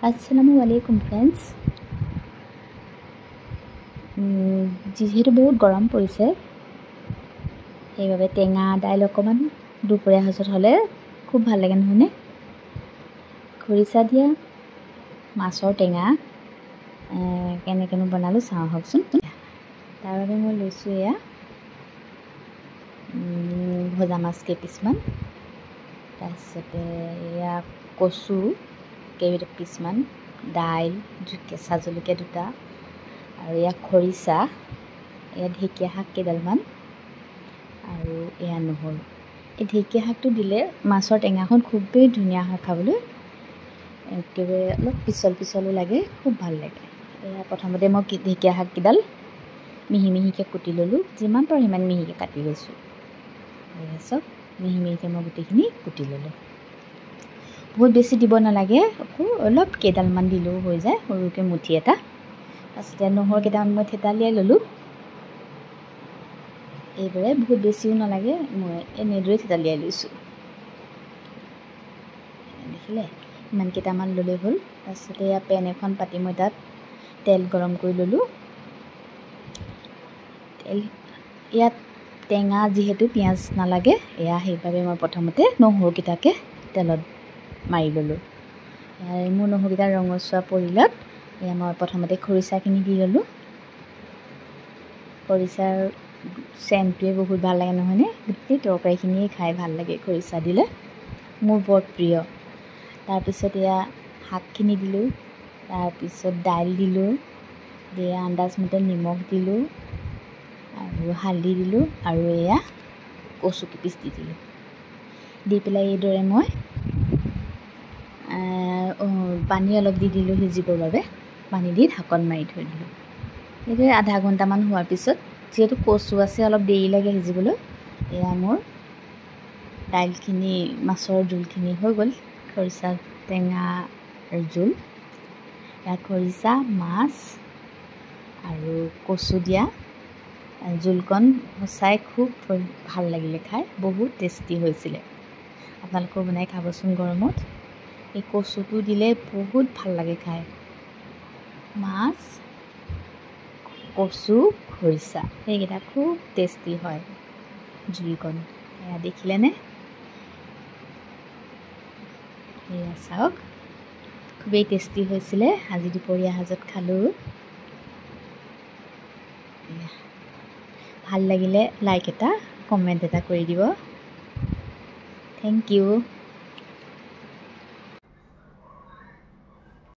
আসসালামু আলাইকুম ফ্ৰেণ্ডছ। যিহেতু বহুত গৰম পৰিছে, সেইবাবে টেঙা দাইল অকণমান দুপৰীয়া সাজত হ'লে খুব ভাল লাগে নহয়নে? খৰিচা দিয়া মাছৰ টেঙা কেনেকৈনো বনালোঁ চাওঁ আহকচোন। তাৰ বাবে মই লৈছোঁ এয়া ভজা মাছ কেইপিচমান, তাৰপিছতে এয়া কচু কেইপিচমান, দাইল, কেঁচা জলকীয়া দুটা, আৰু এয়া খৰিচা, এয়া ঢেকীয়া শাক কেইডালমান, আৰু এয়া নহৰু। এই ঢেকীয়া শাকটো দিলে মাছৰ টেঙাখন খুবেই ধুনীয়া হয় খাবলৈ, একেবাৰে অলপ পিছল পিছলো লাগে, খুব ভাল লাগে। এয়া প্ৰথমতে মই ঢেকীয়া শাককেইডাল মিহি মিহিকৈ কুটি ল'লোঁ, যিমান পাৰোঁ সিমান মিহিকৈ কাটি লৈছোঁ। এয়া চব মিহি মিহিকৈ মই গোটেইখিনি কুটি ল'লোঁ। বহুত বেছি দিব নালাগে, আকৌ অলপ কেইডালমান দিলেও হৈ যায়, সৰুকৈ মুঠি এটা। তাৰপিছতে নহৰু কেইটামান মই থেতালিয়াই ল'লোঁ। এইদৰে বহুত বেছিও নালাগে, মই এনেদৰে থেতালিয়াই লৈছোঁ। দেখিলে ইমান কেইটামান ল'লেই হ'ল। তাৰপিছতে এয়া পেন এখন পাতি মই তাত তেল গৰম কৰি ল'লোঁ। ইয়াত টেঙা যিহেতু পিঁয়াজ নালাগে, এয়া সেইবাবে মই প্ৰথমতে নহৰুকেইটাকে তেলত মাৰি ল'লোঁ। মোৰ নহৰুকেইটা ৰঙচুৱা পৰিলত এয়া মই প্ৰথমতে খৰিচাখিনি দি ল'লোঁ। খৰিচাৰ চেণ্টটোৱে বহুত ভাল লাগে নহয়নে? গোটেই তৰকাৰীখিনিয়ে খাই ভাল লাগে খৰিচা দিলে, মোৰ বৰ প্ৰিয়। তাৰপিছত এয়া শাকখিনি দিলোঁ, তাৰপিছত দাইল দিলোঁ, দিয়ে আন্দাজমতে নিমখ দিলোঁ, আৰু হালধি দিলোঁ, আৰু এয়া কচু কেইপিচ দি দিলোঁ। দি পেলাই এইদৰে মই পানী অলপ দি দিলোঁ সিজিবৰ বাবে, পানী দি ঢাকন মাৰি থৈ দিলোঁ। এইদৰে আধা ঘণ্টামান হোৱাৰ পিছত, যিহেতু কচু আছে অলপ দেৰি লাগে সিজিবলৈ, এয়া মোৰ দাইলখিনি মাছৰ জোলখিনি হৈ গ'ল, খৰিচা টেঙাৰ জোল। এয়া খৰিচা, মাছ আৰু কচু দিয়া জোলকণ সঁচাই খুব ভাল লাগিলে খাই, বহুত টেষ্টি হৈছিলে। আপোনালোকেও বনাই খাবচোন গৰমত, এই কচুটো দিলে বহুত ভাল লাগে খাই। মাছ, কচু, খৰিচা সেইকেইটা খুব টেষ্টি হয় জোলকণ। এয়া দেখিলেনে? এয়া চাওক, খুবেই টেষ্টি হৈছিলে। আজি দুপৰীয়া সাজত খালোঁ। ভাল লাগিলে লাইক এটা, কমেণ্ট এটা কৰি দিব। Thank U.